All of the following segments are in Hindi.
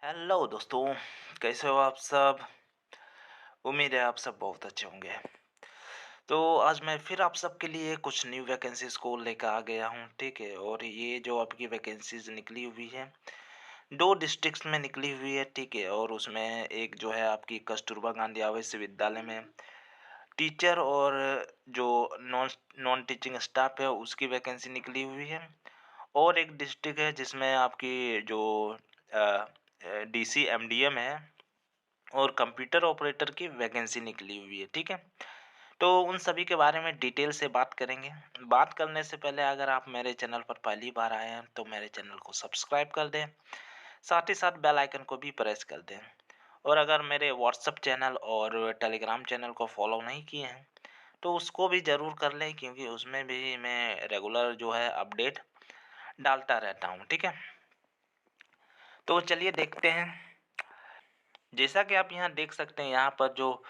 हेलो दोस्तों, कैसे हो आप सब? उम्मीद है आप सब बहुत अच्छे होंगे। तो आज मैं फिर आप सबके लिए कुछ न्यू वैकेंसीज़ को लेकर आ गया हूँ, ठीक है? और ये जो आपकी वैकेंसीज़ निकली हुई है, 2 डिस्ट्रिक्ट्स में निकली हुई है, ठीक है? और उसमें एक जो है आपकी कस्तूरबा गांधी आवासीय विद्यालय में टीचर और जो नॉन नॉन टीचिंग स्टाफ है उसकी वैकेंसी निकली हुई है। और एक डिस्ट्रिक्ट है जिसमें आपकी जो डीसी एमडीएम है और कंप्यूटर ऑपरेटर की वैकेंसी निकली हुई है, ठीक है? तो उन सभी के बारे में डिटेल से बात करेंगे। बात करने से पहले अगर आप मेरे चैनल पर पहली बार आए हैं तो मेरे चैनल को सब्सक्राइब कर दें, साथ ही साथ बेल आइकन को भी प्रेस कर दें। और अगर मेरे व्हाट्सएप चैनल और टेलीग्राम चैनल को फॉलो नहीं किए हैं तो उसको भी ज़रूर कर लें, क्योंकि उसमें भी मैं रेगुलर जो है अपडेट डालता रहता हूँ, ठीक है? तो चलिए देखते हैं। जैसा कि आप यहाँ देख सकते हैं, यहाँ पर जो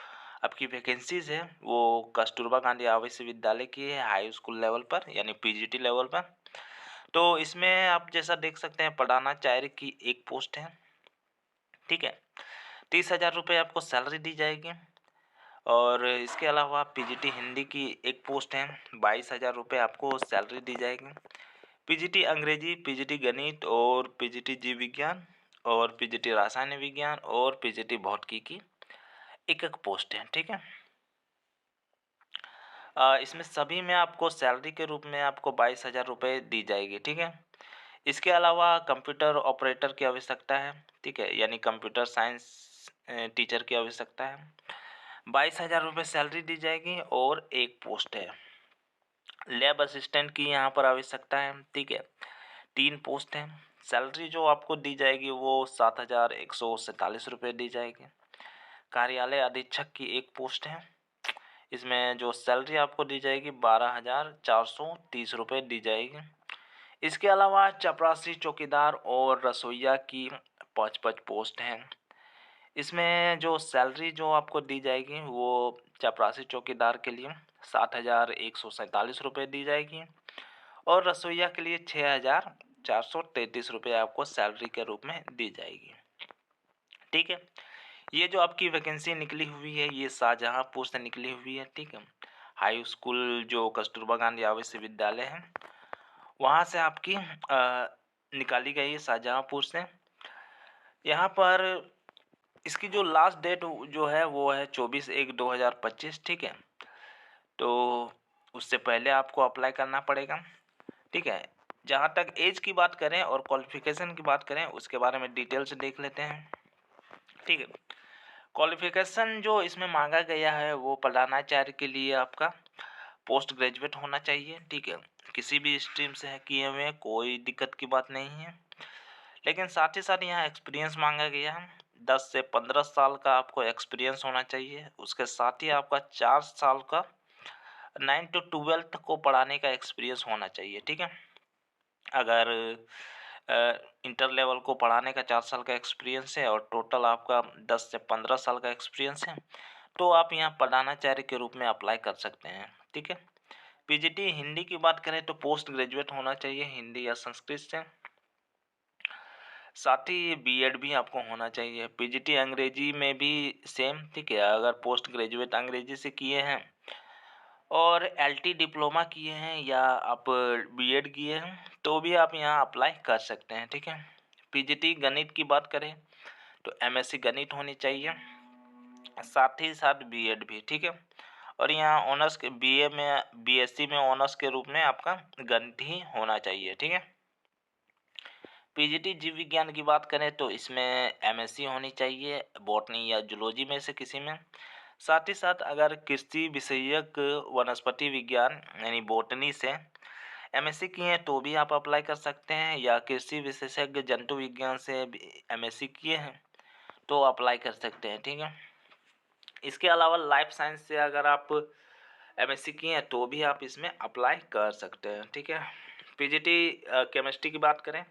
आपकी वैकेंसीज़ है वो कस्तूरबा गांधी आवासीय विद्यालय की है, हाई स्कूल लेवल पर यानी पीजीटी लेवल पर। तो इसमें आप जैसा देख सकते हैं प्रधानाचार्य की एक पोस्ट है, ठीक है? 30,000 रुपये आपको सैलरी दी जाएगी। और इसके अलावा पीजीटी हिंदी की एक पोस्ट है, 22,000 रुपये आपको सैलरी दी जाएगी। पीजीटी अंग्रेजी, पीजीटी गणित और पीजीटी जीव विज्ञान और पीजीटी रसायन विज्ञान और पीजीटी भौतिकी की एक-एक पोस्ट है, ठीक है? इसमें सभी में आपको सैलरी के रूप में आपको 22,000 रुपये दी जाएगी, ठीक है? इसके अलावा कंप्यूटर ऑपरेटर की आवश्यकता है, ठीक है? यानी कंप्यूटर साइंस टीचर की आवश्यकता है। 22,000 रुपये सैलरी दी जाएगी और एक पोस्ट है। लैब असिस्टेंट की यहाँ पर आवश्यकता है, ठीक है? 3 पोस्ट हैं। सैलरी जो आपको दी जाएगी वो 7,147 रुपये दी जाएगी। कार्यालय अधीक्षक की एक पोस्ट है। इसमें जो सैलरी आपको दी जाएगी 12,430 रुपये दी जाएगी। इसके अलावा चपरासी, चौकीदार और रसोइया की 5-5 पोस्ट हैं। इसमें जो सैलरी जो आपको दी जाएगी वो चपरासी चौकीदार के लिए 7,147 रुपये दी जाएगी और रसोइया के लिए 6,433 रुपये आपको सैलरी के रूप में दी जाएगी, ठीक है? ये जो आपकी वैकेंसी निकली हुई है ये शाहजहाँपुर से निकली हुई है, ठीक है? हाई स्कूल जो कस्तूरबा गांधी आवासीय विद्यालय है वहाँ से आपकी निकाली गई है, शाहजहाँपुर से। यहाँ पर इसकी जो लास्ट डेट जो है वो है 24/1/2025, ठीक है? तो उससे पहले आपको अप्लाई करना पड़ेगा, ठीक है? जहाँ तक एज की बात करें और क्वालिफिकेशन की बात करें उसके बारे में डिटेल से देख लेते हैं, ठीक है? क्वालिफिकेशन जो इसमें मांगा गया है वो प्रधानाचार्य के लिए आपका पोस्ट ग्रेजुएट होना चाहिए, ठीक है? किसी भी स्ट्रीम से किए हुए कोई दिक्कत की बात नहीं है। लेकिन साथ ही साथ यहाँ एक्सपीरियंस मांगा गया है। 10 से 15 साल का आपको एक्सपीरियंस होना चाहिए। उसके साथ ही आपका 4 साल का 9 टू 12th को पढ़ाने का एक्सपीरियंस होना चाहिए, ठीक है? अगर इंटर लेवल को पढ़ाने का 4 साल का एक्सपीरियंस है और टोटल आपका 10 से 15 साल का एक्सपीरियंस है तो आप यहाँ प्रधानाचार्य के रूप में अप्लाई कर सकते हैं, ठीक है? पीजीटी हिंदी की बात करें तो पोस्ट ग्रेजुएट होना चाहिए हिंदी या संस्कृत से। साथ ही बीएड भी आपको होना चाहिए। पीजीटी अंग्रेजी में भी सेम, ठीक है? अगर पोस्ट ग्रेजुएट अंग्रेजी से किए हैं और एलटी डिप्लोमा किए हैं या आप बीएड किए हैं तो भी आप यहाँ अप्लाई कर सकते हैं, ठीक है? पीजीटी गणित की बात करें तो एमएससी गणित होनी चाहिए, साथ ही साथ बीएड भी, ठीक है? और यहाँ ऑनर्स के बीए में बीएससी में ऑनर्स के रूप में आपका गणित ही होना चाहिए, ठीक है? पीजीटी जीव विज्ञान की बात करें तो इसमें एमएससी होनी चाहिए बॉटनी या जूलॉजी में से किसी में। साथ ही साथ अगर कृषि विषयक वनस्पति विज्ञान यानी बॉटनी से एमएससी किए हैं तो भी आप अप्लाई कर सकते हैं, या कृषि विशेषज्ञ जंतु विज्ञान से एमएससी किए हैं तो अप्लाई कर सकते हैं, ठीक है? इसके अलावा लाइफ साइंस से अगर आप एमएससी किए हैं तो भी आप इसमें अप्लाई कर सकते हैं, ठीक है? पीजीटी केमिस्ट्री की बात करें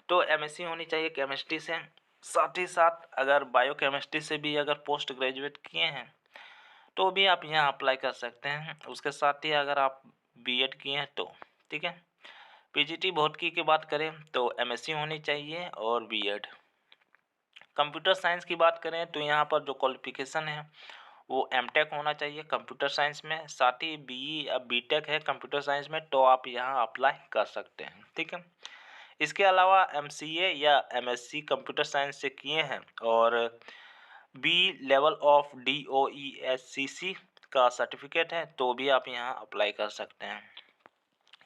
तो एमएससी होनी चाहिए केमिस्ट्री से। साथ ही साथ अगर बायोकेमिस्ट्री से भी अगर पोस्ट ग्रेजुएट किए हैं तो भी आप यहाँ अप्लाई कर सकते हैं। उसके साथ ही अगर आप बीएड किए हैं तो, ठीक है? पीजीटी भौतिकी की बात करें तो एमएससी होनी चाहिए और बीएड। कंप्यूटर साइंस की बात करें तो यहाँ पर जो क्वालिफिकेशन है वो एमटेक होना चाहिए कंप्यूटर साइंस में, साथ ही बीई या बीटेक है कंप्यूटर साइंस में, तो आप यहाँ अप्लाई कर सकते हैं, ठीक है। इसके अलावा एमसीए या एमएससी कंप्यूटर साइंस से किए हैं और बी लेवल ऑफ डीओईएससीसी का सर्टिफिकेट है तो भी आप यहाँ अप्लाई कर सकते हैं,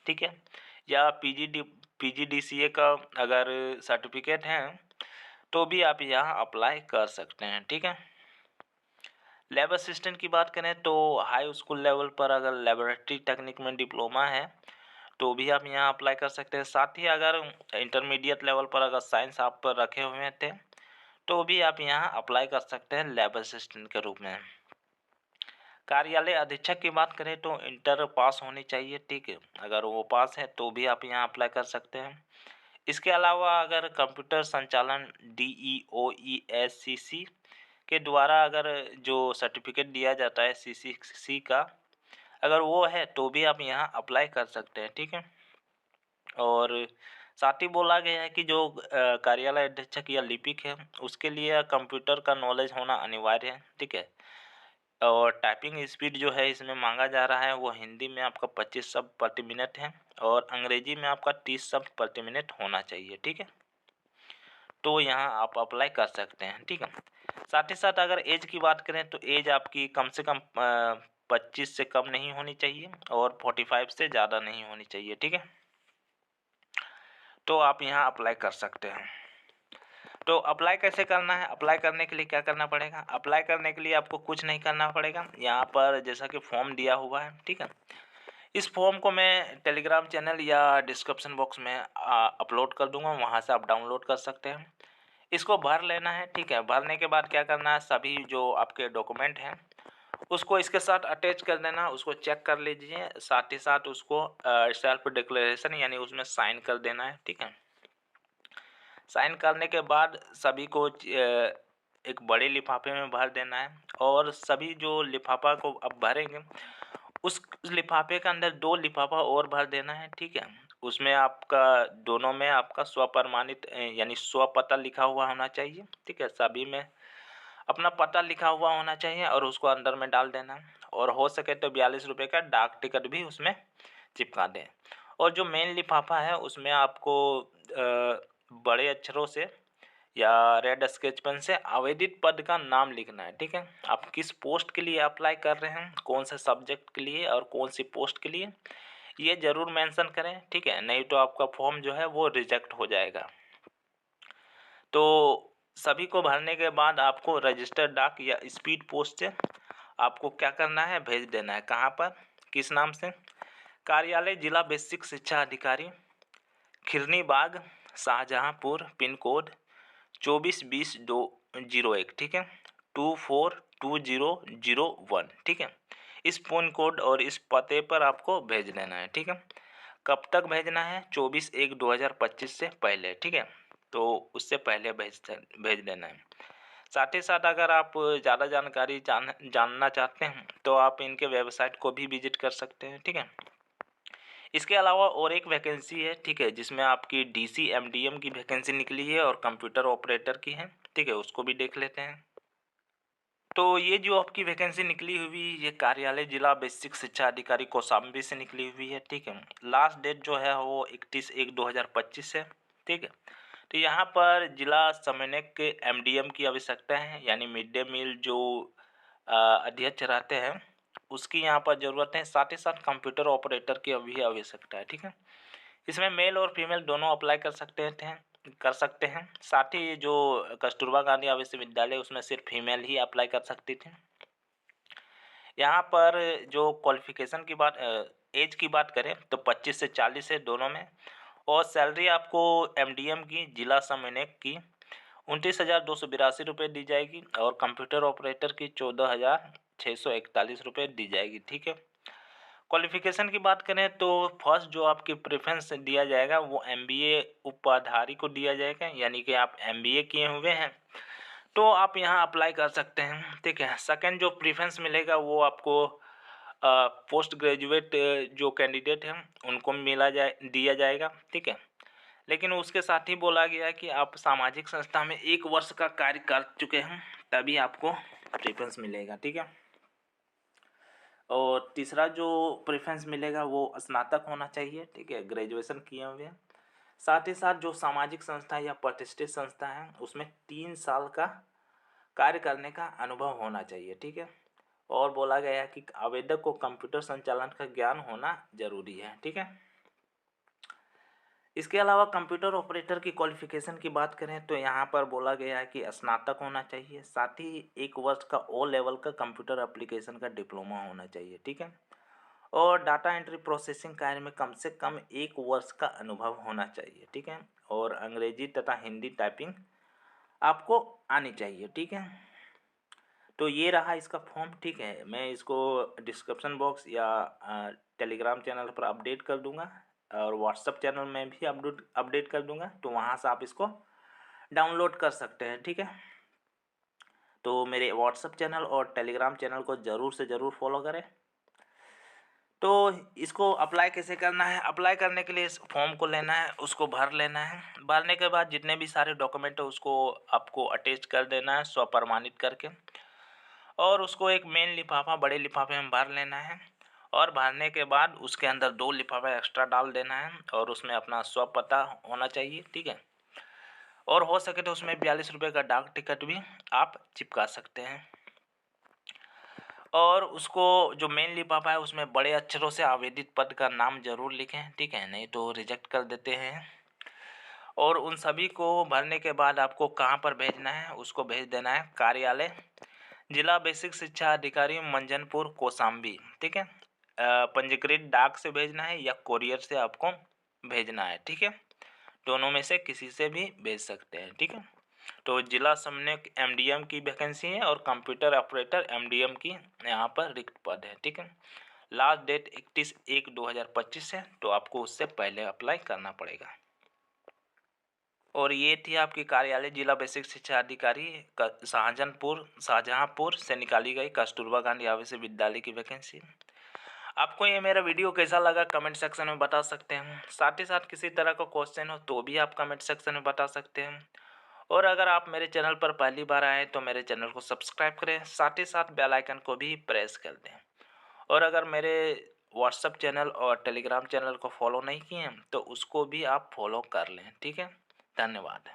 ठीक है। या पीजीडीसीए का अगर सर्टिफिकेट है तो भी आप यहाँ अप्लाई कर सकते हैं, ठीक है। लैब असिस्टेंट की बात करें तो हाई स्कूल लेवल पर अगर लेबोरेटरी टेक्निक में डिप्लोमा है तो भी आप यहाँ अप्लाई कर सकते हैं। साथ ही अगर इंटरमीडिएट लेवल पर अगर साइंस आप पर रखे हुए थे तो भी आप यहाँ अप्लाई कर सकते हैं लैब असिस्टेंट के रूप में। कार्यालय अधीक्षक की बात करें तो इंटर पास होनी चाहिए, ठीक है। अगर वो पास है तो भी आप यहाँ अप्लाई कर सकते हैं। इसके अलावा अगर कंप्यूटर संचालन DEOESCC के द्वारा अगर जो सर्टिफिकेट दिया जाता है CCC का, अगर वो है तो भी आप यहाँ अप्लाई कर सकते हैं, ठीक है। और साथ ही बोला गया है कि जो कार्यालय अधीक्षक या लिपिक है उसके लिए कंप्यूटर का नॉलेज होना अनिवार्य है, ठीक है। और टाइपिंग स्पीड जो है इसमें मांगा जा रहा है वो हिंदी में आपका 25 शब्द प्रति मिनट है और अंग्रेजी में आपका 30 शब्द प्रति मिनट होना चाहिए, ठीक है। तो यहाँ आप अप्लाई कर सकते हैं, ठीक है। साथ ही साथ अगर एज की बात करें तो एज आपकी कम से कम 25 से कम नहीं होनी चाहिए और 45 से ज़्यादा नहीं होनी चाहिए, ठीक है। तो आप यहाँ अप्लाई कर सकते हैं। तो अप्लाई कैसे करना है? अप्लाई करने के लिए क्या करना पड़ेगा? अप्लाई करने के लिए आपको कुछ नहीं करना पड़ेगा। यहाँ पर जैसा कि फॉर्म दिया हुआ है, ठीक है। इस फॉर्म को मैं टेलीग्राम चैनल या डिस्क्रिप्शन बॉक्स में अपलोड कर दूंगा, वहाँ से आप डाउनलोड कर सकते हैं। इसको भर लेना है, ठीक है। भरने के बाद क्या करना है, सभी जो आपके डॉक्यूमेंट हैं उसको इसके साथ अटैच कर देना, उसको चेक कर लीजिए। साथ ही साथ उसको सेल्फ डिक्लेरेशन यानी उसमें साइन कर देना है, ठीक है। साइन करने के बाद सभी को एक बड़े लिफाफे में भर देना है और सभी जो लिफाफा को अब भरेंगे उस लिफाफे के अंदर 2 लिफाफा और भर देना है, ठीक है। उसमें आपका दोनों में आपका स्वप्रमाणित यानी स्वपता लिखा हुआ होना चाहिए, ठीक है। सभी में अपना पता लिखा हुआ होना चाहिए और उसको अंदर में डाल देना है और हो सके तो 42 रुपये का डाक टिकट भी उसमें चिपका दें। और जो मेन लिफाफा है उसमें आपको बड़े अक्षरों से या रेड स्केच पेन से आवेदित पद का नाम लिखना है, ठीक है। आप किस पोस्ट के लिए अप्लाई कर रहे हैं, कौन से सब्जेक्ट के लिए और कौन सी पोस्ट के लिए, ये ज़रूर मेंशन करें, ठीक है। नहीं तो आपका फॉर्म जो है वो रिजेक्ट हो जाएगा। तो सभी को भरने के बाद आपको रजिस्टर्ड डाक या स्पीड पोस्ट से आपको क्या करना है, भेज देना है। कहाँ पर, किस नाम से? कार्यालय जिला बेसिक शिक्षा अधिकारी, खिरनी बाग, शाहजहाँपुर, पिन कोड 242001, ठीक है, 242001, ठीक है। इस पिन कोड और इस पते पर आपको भेज देना है, ठीक है। कब तक भेजना है? 24/1/2025 से पहले, ठीक है। तो उससे पहले भेज देना है। साथ ही साथ अगर आप ज़्यादा जानकारी जानना चाहते हैं तो आप इनके वेबसाइट को भी विजिट कर सकते हैं, ठीक है। इसके अलावा और एक वैकेंसी है, ठीक है, जिसमें आपकी DCMDM की वैकेंसी निकली है और कंप्यूटर ऑपरेटर की है, ठीक है। उसको भी देख लेते हैं। तो ये जो आपकी वैकेंसी निकली हुई, ये कार्यालय जिला बेसिक शिक्षा अधिकारी कौशाम्बी से निकली हुई है, ठीक है। लास्ट डेट जो है वो 31/1/2025 है, ठीक है। तो यहाँ पर जिला समन्वयक के MDM की आवश्यकता है, यानी मिड डे मील जो अध्यक्ष रहते हैं उसकी यहाँ पर ज़रूरत है। साथ ही साथ कंप्यूटर ऑपरेटर की भी आवश्यकता है, ठीक है। इसमें मेल और फीमेल दोनों अप्लाई कर सकते हैं। साथ ही जो कस्तूरबा गांधी आवासीय विद्यालय उसमें सिर्फ फीमेल ही अप्लाई कर सकती थी। यहाँ पर जो क्वालिफिकेशन की बात एज की बात करें तो 25 से 40 है दोनों में। और सैलरी आपको MDM की जिला समन्वयक की 29,282 रुपये दी जाएगी और कंप्यूटर ऑपरेटर की 14,641 रुपये दी जाएगी, ठीक है। क्वालिफिकेशन की बात करें तो फर्स्ट जो आपकी प्रेफरेंस दिया जाएगा वो MBA उपाधारी को दिया जाएगा, यानी कि आप MBA किए हुए हैं तो आप यहाँ अप्लाई कर सकते हैं, ठीक है। सेकंड जो प्रेफरेंस मिलेगा वो आपको पोस्ट ग्रेजुएट जो कैंडिडेट हैं उनको दिया जाएगा, ठीक है। लेकिन उसके साथ ही बोला गया कि आप सामाजिक संस्था में 1 वर्ष का कार्य कर चुके हैं तभी आपको प्रेफ़रेंस मिलेगा, ठीक है। और तीसरा जो प्रेफ़रेंस मिलेगा वो स्नातक होना चाहिए, ठीक है, ग्रेजुएशन किए हुए हैं। साथ ही साथ जो सामाजिक संस्था या प्रतिष्ठित संस्था है उसमें 3 साल का कार्य करने का अनुभव होना चाहिए, ठीक है। और बोला गया है कि आवेदक को कंप्यूटर संचालन का ज्ञान होना जरूरी है, ठीक है। इसके अलावा कंप्यूटर ऑपरेटर की क्वालिफिकेशन की बात करें तो यहाँ पर बोला गया है कि स्नातक होना चाहिए, साथ ही 1 वर्ष का ओ लेवल का कंप्यूटर एप्लीकेशन का डिप्लोमा होना चाहिए, ठीक है। और डाटा एंट्री प्रोसेसिंग कार्य में कम से कम 1 वर्ष का अनुभव होना चाहिए, ठीक है। और अंग्रेजी तथा हिंदी टाइपिंग आपको आनी चाहिए, ठीक है। तो ये रहा इसका फॉर्म, ठीक है। मैं इसको डिस्क्रिप्शन बॉक्स या टेलीग्राम चैनल पर अपडेट कर दूंगा और व्हाट्सएप चैनल में भी अपडेट कर दूंगा, तो वहाँ से आप इसको डाउनलोड कर सकते हैं, ठीक है। तो मेरे व्हाट्सएप चैनल और टेलीग्राम चैनल को ज़रूर से ज़रूर फॉलो करें। तो इसको अप्लाई कैसे करना है? अप्लाई करने के लिए इस फॉर्म को लेना है, उसको भर लेना है। भरने के बाद जितने भी सारे डॉक्यूमेंट है उसको आपको अटैच कर देना है स्वप्रमाणित करके, और उसको एक मेन लिफाफा बड़े लिफाफे में भर लेना है। और भरने के बाद उसके अंदर 2 लिफाफा एक्स्ट्रा डाल देना है और उसमें अपना स्वपता होना चाहिए, ठीक है। और हो सके तो उसमें 42 रुपये का डाक टिकट भी आप चिपका सकते हैं। और उसको जो मेन लिफाफा है उसमें बड़े अक्षरों से आवेदित पद का नाम ज़रूर लिखें, ठीक है, नहीं तो रिजेक्ट कर देते हैं। और उन सभी को भरने के बाद आपको कहाँ पर भेजना है? उसको भेज देना है कार्यालय जिला बेसिक शिक्षा अधिकारी मंजनपुर कौशाम्बी, ठीक है। पंजीकृत डाक से भेजना है या कोरियर से आपको भेजना है, ठीक है। दोनों में से किसी से भी भेज सकते हैं, ठीक है। तो जिला समन्वयक एमडीएम की वैकेंसी है और कंप्यूटर ऑपरेटर एमडीएम की यहाँ पर रिक्त पद है, ठीक है। लास्ट डेट 31/1/2025 है, तो आपको उससे पहले अप्लाई करना पड़ेगा। और ये थी आपकी कार्यालय जिला बेसिक शिक्षा अधिकारी शाहजहाँपुर से निकाली गई कस्तूरबा गांधी आवासीय विद्यालय की वैकेंसी। आपको ये मेरा वीडियो कैसा लगा कमेंट सेक्शन में बता सकते हैं। साथ ही साथ किसी तरह का क्वेश्चन हो तो भी आप कमेंट सेक्शन में बता सकते हैं। और अगर आप मेरे चैनल पर पहली बार आए तो मेरे चैनल को सब्सक्राइब करें, साथ ही साथ बेल आइकन को भी प्रेस कर दें। और अगर मेरे व्हाट्सएप चैनल और टेलीग्राम चैनल को फॉलो नहीं किए हैं तो उसको भी आप फॉलो कर लें, ठीक है। धन्यवाद।